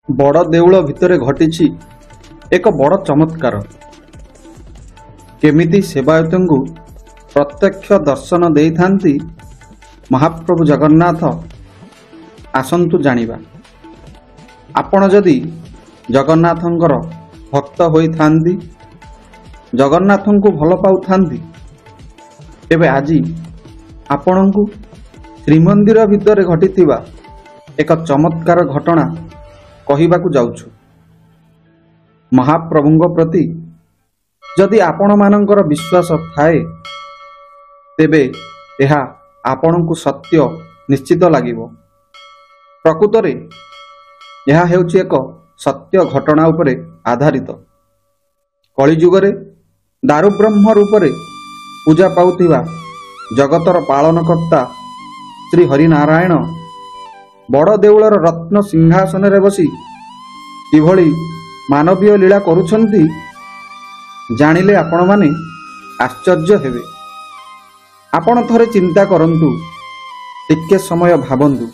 ବଡ଼ ଦେଉଳ ଭିତରେ ଘଟିଛି ଏକ ବଡ଼ ଚମତ୍କାର। କେମିତି ସେବାୟତଙ୍କୁ ପ୍ରତ୍ୟକ୍ଷ ଦର୍ଶନ ଦେଇଥାନ୍ତି ମହାପ୍ରଭୁ ଜଗନ୍ନାଥ, ଆସନ୍ତୁ ଜାଣିବା। ଆପଣ ଯଦି ଜଗନ୍ନାଥଙ୍କର ଭକ୍ତ ହୋଇଥାନ୍ତି, ଜଗନ୍ନାଥଙ୍କୁ ଭଲ ପାଉଥାନ୍ତି, ତେବେ ଆଜି ଆପଣଙ୍କୁ ଶ୍ରୀମନ୍ଦିର ଭିତରେ ଘଟିଥିବା ଏକ ଚମତ୍କାର ଘଟଣା କହିବାକୁ ଯାଉଛୁ। ମହାପ୍ରଭୁଙ୍କ ପ୍ରତି ଯଦି ଆପଣମାନଙ୍କର ବିଶ୍ୱାସ ଥାଏ, ତେବେ ଏହା ଆପଣଙ୍କୁ ସତ୍ୟ ନିଶ୍ଚିତ ଲାଗିବ। ପ୍ରକୃତରେ ଏହା ହେଉଛି ଏକ ସତ୍ୟ ଘଟଣା ଉପରେ ଆଧାରିତ। କଳିଯୁଗରେ ଦାରୁବ୍ରହ୍ମ ରୂପରେ ପୂଜା ପାଉଥିବା ଜଗତର ପାଳନକର୍ତ୍ତା ଶ୍ରୀ ହରିନାରାୟଣ ବଡ଼ ଦେଉଳର ରତ୍ନ ସିଂହାସନରେ ବସି କିଭଳି ମାନବୀୟ ଲୀଳା କରୁଛନ୍ତି, ଜାଣିଲେ ଆପଣମାନେ ଆଶ୍ଚର୍ଯ୍ୟ ହେବେ। ଆପଣ ଥରେ ଚିନ୍ତା କରନ୍ତୁ, ଟିକେ ସମୟ ଭାବନ୍ତୁ,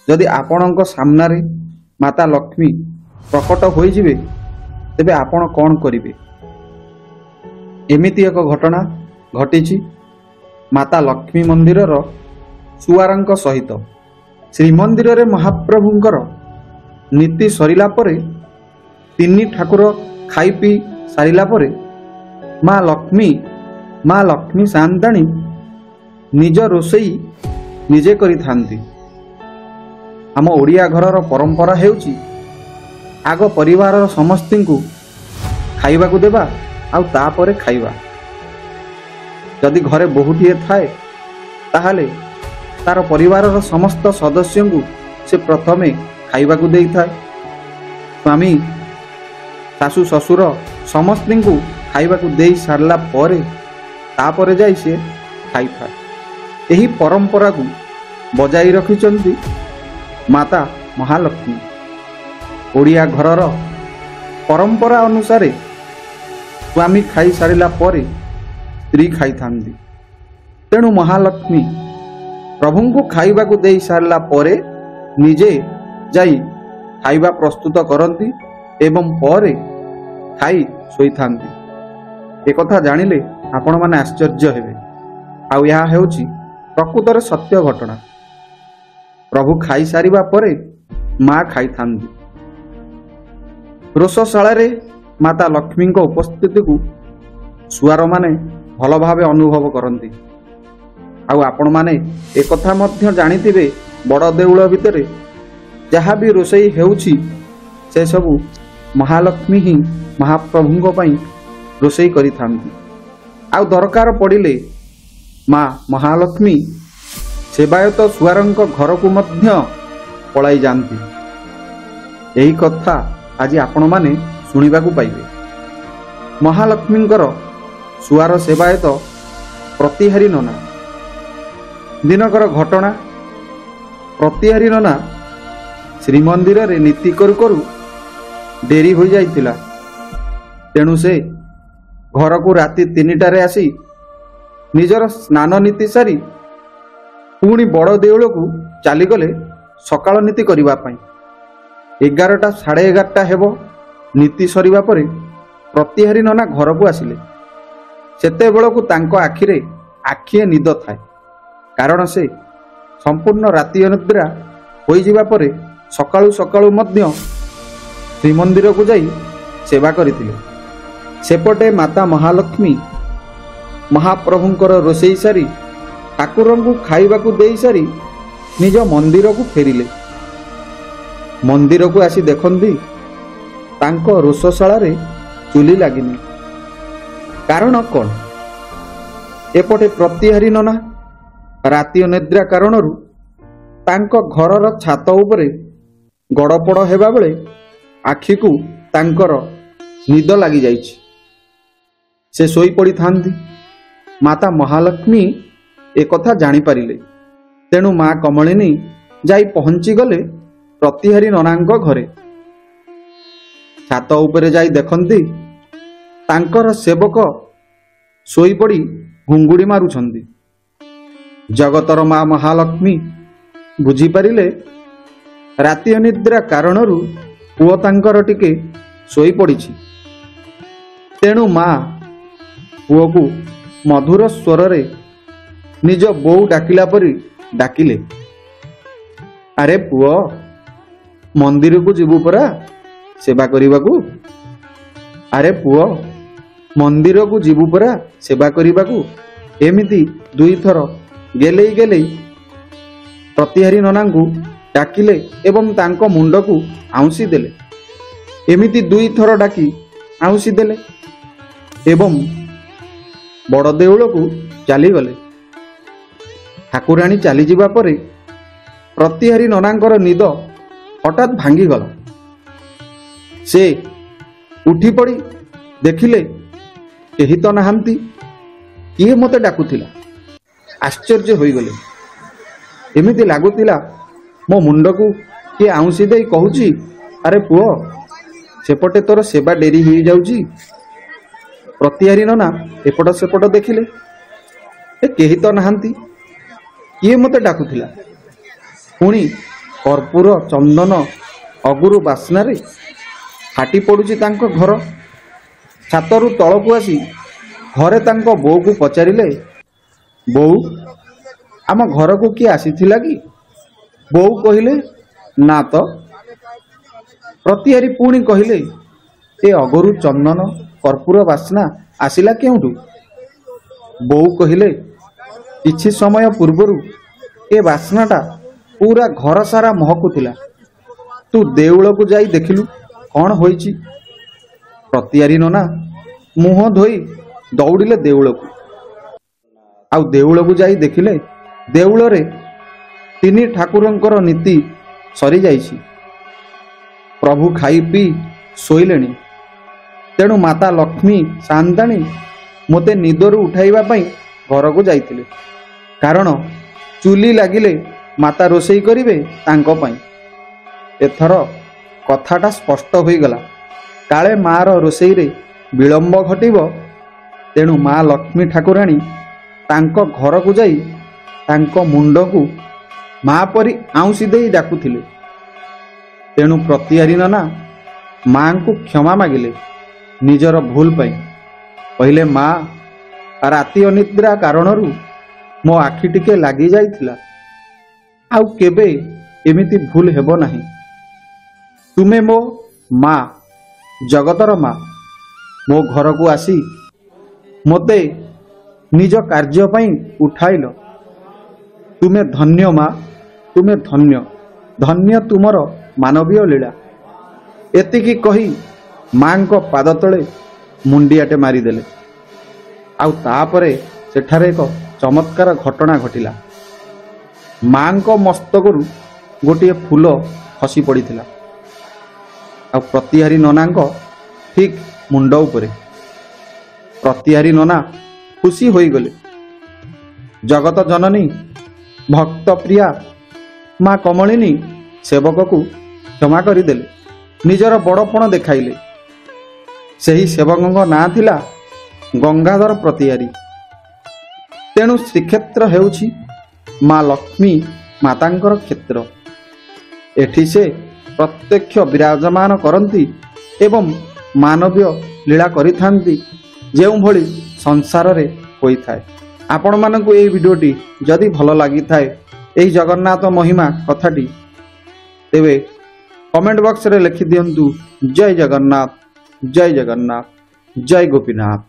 ଯଦି ଆପଣଙ୍କ ସାମ୍ନାରେ ମାତା ଲକ୍ଷ୍ମୀ ପ୍ରକଟ ହୋଇଯିବେ, ତେବେ ଆପଣ କ'ଣ କରିବେ? ଏମିତି ଏକ ଘଟଣା ଘଟିଛି ମାତା ଲକ୍ଷ୍ମୀ ମନ୍ଦିରର ସୁଆରଙ୍କ ସହିତ। ଶ୍ରୀମନ୍ଦିରରେ ମହାପ୍ରଭୁଙ୍କର ନୀତି ସରିଲା ପରେ, ତିନି ଠାକୁର ଖାଇ ପିଇ ସାରିଲା ପରେ ମା ଲକ୍ଷ୍ମୀ ସାନ୍ତାଣୀ ନିଜ ରୋଷେଇ ନିଜେ କରିଥାନ୍ତି। ଆମ ଓଡ଼ିଆ ଘରର ପରମ୍ପରା ହେଉଛି ଆଗ ପରିବାରର ସମସ୍ତଙ୍କୁ ଖାଇବାକୁ ଦେବା, ଆଉ ତାପରେ ଖାଇବା। ଯଦି ଘରେ ବୋହୂଟିଏ ଥାଏ, ତାହେଲେ ତାର ପରିବାରର ସମସ୍ତ ସଦସ୍ୟଙ୍କୁ ସେ ପ୍ରଥମେ ଖାଇବାକୁ ଦେଇଥାଏ। ସ୍ୱାମୀ, ଶାଶୁ, ଶ୍ୱଶୁର ସମସ୍ତଙ୍କୁ ଖାଇବାକୁ ଦେଇ ସାରିଲା ପରେ ତାପରେ ଯାଇ ସେ ଖାଇଥାଏ। ଏହି ପରମ୍ପରାକୁ ବଜାଇ ରଖିଛନ୍ତି ମାତା ମହାଲକ୍ଷ୍ମୀ। ଓଡ଼ିଆ ଘରର ପରମ୍ପରା ଅନୁସାରେ ସ୍ୱାମୀ ଖାଇସାରିଲା ପରେ ସ୍ତ୍ରୀ ଖାଇଥାନ୍ତି। ତେଣୁ ମହାଲକ୍ଷ୍ମୀ ପ୍ରଭୁଙ୍କୁ ଖାଇବାକୁ ଦେଇ ସାରିଲା ପରେ ନିଜେ ଯାଇ ଖାଇବା ପ୍ରସ୍ତୁତ କରନ୍ତି ଏବଂ ପରେ ଖାଇ ଶୋଇଥାନ୍ତି। ଏକଥା ଜାଣିଲେ ଆପଣମାନେ ଆଶ୍ଚର୍ଯ୍ୟ ହେବେ, ଆଉ ଏହା ହେଉଛି ପ୍ରକୃତରେ ସତ୍ୟ ଘଟଣା। ପ୍ରଭୁ ଖାଇସାରିବା ପରେ ମା ଖାଇଥାନ୍ତି। ରୋଷଶାଳାରେ ମାତା ଲକ୍ଷ୍ମୀଙ୍କ ଉପସ୍ଥିତିକୁ ସୁଆରମାନେ ଭଲ ଭାବେ ଅନୁଭବ କରନ୍ତି। ଆଉ ଆପଣମାନେ ଏକଥା ମଧ୍ୟ ଜାଣିଥିବେ, ବଡ଼ ଦେଉଳ ଭିତରେ ଯାହା ବି ରୋଷେଇ ହେଉଛି, ସେସବୁ ମହାଲକ୍ଷ୍ମୀ ହିଁ ମହାପ୍ରଭୁଙ୍କ ପାଇଁ ରୋଷେଇ କରିଥାନ୍ତି। ଆଉ ଦରକାର ପଡ଼ିଲେ ମା ମହାଲକ୍ଷ୍ମୀ ସେବାୟତ ସୁଆରଙ୍କ ଘରକୁ ମଧ୍ୟ ପଳାଇ ଯାଆନ୍ତି। ଏହି କଥା ଆଜି ଆପଣମାନେ ଶୁଣିବାକୁ ପାଇବେ। ମହାଲକ୍ଷ୍ମୀଙ୍କର ସୁଆର ସେବାୟତ ପ୍ରତିହାରୀ ନନା। ଦିନକର ଘଟଣା, ପ୍ରତିହାରୀ ନନା ଶ୍ରୀମନ୍ଦିରରେ ନୀତି କରୁ କରୁ ଡେରି ହୋଇଯାଇଥିଲା। ତେଣୁ ସେ ଘରକୁ ରାତି 3ଟାରେ ଆସି ନିଜର ସ୍ନାନ ନୀତି ସାରି ପୁଣି ବଡ଼ ଦେଉଳକୁ ଚାଲିଗଲେ ସକାଳ ନୀତି କରିବା ପାଇଁ। 11ଟା, 11:30 ହେବ। ନୀତି ସରିବା ପରେ ପ୍ରତିହାରୀ ନନା ଘରକୁ ଆସିଲେ। ସେତେବେଳକୁ ତାଙ୍କ ଆଖିରେ ଆଖିଏ ନିଦ ଥାଏ, କାରଣ ସେ ସମ୍ପୂର୍ଣ୍ଣ ରାତି ଅନିଦ୍ରା ହୋଇଯିବା ପରେ ସକାଳୁ ସକାଳୁ ମଧ୍ୟ ଶ୍ରୀମନ୍ଦିରକୁ ଯାଇ ସେବା କରିଥିଲେ। ସେପଟେ ମାତା ମହାଲକ୍ଷ୍ମୀ ମହାପ୍ରଭୁଙ୍କର ରୋଷେଇ ସାରି ଠାକୁରଙ୍କୁ ଖାଇବାକୁ ଦେଇ ସାରି ନିଜ ମନ୍ଦିରକୁ ଫେରିଲେ। ମନ୍ଦିରକୁ ଆସି ଦେଖନ୍ତି ତାଙ୍କ ରୋଷଶାଳାରେ ଚୁଲି ଲାଗିନି। କାରଣ କ'ଣ? ଏପଟେ ପ୍ରତିହାରୀ ନନା ରାତି ଅନିଦ୍ରା କାରଣରୁ ତାଙ୍କ ଘରର ଛାତ ଉପରେ ଗଡ଼ପଡ଼ ହେବା ବେଳେ ଆଖିକୁ ତାଙ୍କର ନିଦ ଲାଗିଯାଇଛି। ସେ ଶୋଇପଡ଼ିଥାନ୍ତି। ମାତା ମହାଲକ୍ଷ୍ମୀ ଏକଥା ଜାଣିପାରିଲେ। ତେଣୁ ମା କମଳିନୀ ଯାଇ ପହଞ୍ଚିଗଲେ ପ୍ରତିହାରୀ ନନାଙ୍କ ଘରେ। ଛାତ ଉପରେ ଯାଇ ଦେଖନ୍ତି ତାଙ୍କର ସେବକ ଶୋଇପଡ଼ି ଘୁଙ୍ଗୁଡ଼ି ମାରୁଛନ୍ତି। ଜଗତର ମା ମହାଲକ୍ଷ୍ମୀ ବୁଝିପାରିଲେ ରାତି ଅନିଦ୍ରା କାରଣରୁ ପୁଅ ତାଙ୍କର ଟିକେ ଶୋଇପଡ଼ିଛି। ତେଣୁ ମା ପୁଅକୁ ମଧୁର ସ୍ୱରରେ ନିଜ ବୋଉ ଡାକିଲା ପରି ଡାକିଲେ, ଆରେ ପୁଅ, ମନ୍ଦିରକୁ ଯିବୁ ପରା ସେବା କରିବାକୁ? ଆରେ ପୁଅ, ମନ୍ଦିରକୁ ଯିବୁ ପରା ସେବା କରିବାକୁ? ଏମିତି ଦୁଇଥର ଗେଲେଇ ଗେଲେଇ ପ୍ରତିହାରୀ ନନାଙ୍କୁ ଡାକିଲେ ଏବଂ ତାଙ୍କ ମୁଣ୍ଡକୁ ଆଉଁସି ଦେଲେ। ଏମିତି ଦୁଇଥର ଡାକି ଆଉଁସି ଦେଲେ ଏବଂ ବଡ଼ ଦେଉଳକୁ ଚାଲିଗଲେ। ଠାକୁରାଣୀ ଚାଲିଯିବା ପରେ ପ୍ରତିହାରୀ ନନାଙ୍କର ନିଦ ହଠାତ୍ ଭାଙ୍ଗିଗଲା। ସେ ଉଠିପଡ଼ି ଦେଖିଲେ କେହି ତ ନାହାନ୍ତି। କିଏ ମୋତେ ଡାକୁଥିଲା? ଆଶ୍ଚର୍ଯ୍ୟ ହୋଇଗଲେ। ଏମିତି ଲାଗୁଥିଲା ମୋ ମୁଣ୍ଡକୁ କିଏ ଆଉଁସି ଦେଇ କହୁଛି, ଆରେ ପୁଅ, ସେପଟେ ତୋର ସେବା ଡେରି ହୋଇଯାଉଛି। ପ୍ରତିହାରୀ ନନା ଏପଟ ସେପଟ ଦେଖିଲେ, କେହି ତ ନାହାନ୍ତି। କିଏ ମୋତେ ଡାକୁଥିଲା? ପୁଣି କର୍ପୂର, ଚନ୍ଦନ, ଅଗୁରୁ ବାସ୍ନାରେ ଫାଟି ପଡ଼ୁଛି ତାଙ୍କ ଘର। ଛାତରୁ ତଳକୁ ଆସି ଘରେ ତାଙ୍କ ବୋଉକୁ ପଚାରିଲେ, ବୋଉ, ଆମ ଘରକୁ କିଏ ଆସିଥିଲା କି? ବୋଉ କହିଲେ, ନା ତ। ପ୍ରତିହାରୀ ପୁଣି କହିଲେ, ଏ ଅଗୁରୁ, ଚନ୍ଦନ, କର୍ପୂର ବାସ୍ନା ଆସିଲା କେଉଁଠୁ? ବୋଉ କହିଲେ, କିଛି ସମୟ ପୂର୍ବରୁ ଏ ବାସ୍ନାଟା ପୁରା ଘର ସାରା ମହକୁଥିଲା। ତୁ ଦେଉଳକୁ ଯାଇ ଦେଖିଲୁ କ'ଣ ହୋଇଛି? ପ୍ରତିହାରୀ ନନା ମୁହଁ ଧୋଇ ଦୌଡ଼ିଲେ ଦେଉଳକୁ। ଆଉ ଦେଉଳକୁ ଯାଇ ଦେଖିଲେ ଦେଉଳରେ ତିନି ଠାକୁରଙ୍କର ନୀତି ସରିଯାଇଛି। ପ୍ରଭୁ ଖାଇ ପିଇ ଶୋଇଲେଣି। ତେଣୁ ମାତା ଲକ୍ଷ୍ମୀ ସାଆନ୍ତାଣୀ ମୋତେ ନିଦରୁ ଉଠାଇବା ପାଇଁ ଘରକୁ ଯାଇଥିଲେ। କାରଣ ଚୁଲି ଲାଗିଲେ ମାତା ରୋଷେଇ କରିବେ ତାଙ୍କ ପାଇଁ। ଏଥର କଥାଟା ସ୍ପଷ୍ଟ ହୋଇଗଲା। କାଳେ ମାର ରୋଷେଇରେ ବିଳମ୍ବ ଘଟିବ, ତେଣୁ ମା ଲକ୍ଷ୍ମୀ ଠାକୁରାଣୀ ତାଙ୍କ ଘରକୁ ଯାଇ ତାଙ୍କ ମୁଣ୍ଡକୁ ମା ପରି ଆଉଁସି ଦେଇ ଡାକୁଥିଲେ। ତେଣୁ ପ୍ରତିହାରୀ ନନା ମାଙ୍କୁ କ୍ଷମା ମାଗିଲେ ନିଜର ଭୁଲ ପାଇଁ। କହିଲେ, ମା, ରାତି ଅନିଦ୍ରା କାରଣରୁ ମୋ ଆଖି ଟିକେ ଲାଗିଯାଇଥିଲା। ଆଉ କେବେ ଏମିତି ଭୁଲ ହେବ ନାହିଁ। ତୁମେ ମୋ ମା, ଜଗତର ମା। ମୋ ଘରକୁ ଆସି ମୋତେ ନିଜ କାର୍ଯ୍ୟ ପାଇଁ ଉଠାଇଲ। ତୁମେ ଧନ୍ୟ ମା, ତୁମେ ଧନ୍ୟ। ଧନ୍ୟ ତୁମର ମାନବୀୟ ଲୀଳା। ଏତିକି କହି ମାଙ୍କ ପାଦ ତଳେ ମୁଣ୍ଡିଆଟେ ମାରିଦେଲେ। ଆଉ ତାପରେ ସେଠାରେ ଏକ ଚମତ୍କାର ଘଟଣା ଘଟିଲା। ମାଙ୍କ ମସ୍ତକରୁ ଗୋଟିଏ ଫୁଲ ଖସି ପଡ଼ିଥିଲା ଆଉ ପ୍ରତିହାରୀ ନନାଙ୍କ ଠିକ୍ ମୁଣ୍ଡ ଉପରେ। ପ୍ରତିହାରୀ ନନା ଖୁସି ହୋଇଗଲେ। ଜଗତ ଜନନୀ, ଭକ୍ତ ପ୍ରିୟା ମା କମଳିନୀ ସେବକକୁ କ୍ଷମା କରିଦେଲେ। ନିଜର ବଡ଼ପଣ ଦେଖାଇଲେ। ସେହି ସେବକଙ୍କ ନାଁ ଥିଲା ଗଙ୍ଗାଧର ପ୍ରତିହାରୀ। ତେଣୁ ଶ୍ରୀକ୍ଷେତ୍ର ହେଉଛି ମା ଲକ୍ଷ୍ମୀ ମାତାଙ୍କର କ୍ଷେତ୍ର। ଏଠି ସେ ପ୍ରତ୍ୟକ୍ଷ ବିରାଜମାନ କରନ୍ତି ଏବଂ ମାନବୀୟ ଲୀଳା କରିଥାନ୍ତି, ଯେଉଁଭଳି ସଂସାରରେ ହୋଇଥାଏ। ଆପଣମାନଙ୍କୁ ଏହି ଭିଡ଼ିଓଟି ଯଦି ଭଲ ଲାଗିଥାଏ, ଏହି ଜଗନ୍ନାଥ ମହିମା କଥାଟି, ତେବେ କମେଣ୍ଟ ବକ୍ସରେ ଲେଖିଦିଅନ୍ତୁ, ଜୟ ଜଗନ୍ନାଥ, ଜୟ ଜଗନ୍ନାଥ, ଜୟ ଗୋପୀନାଥ।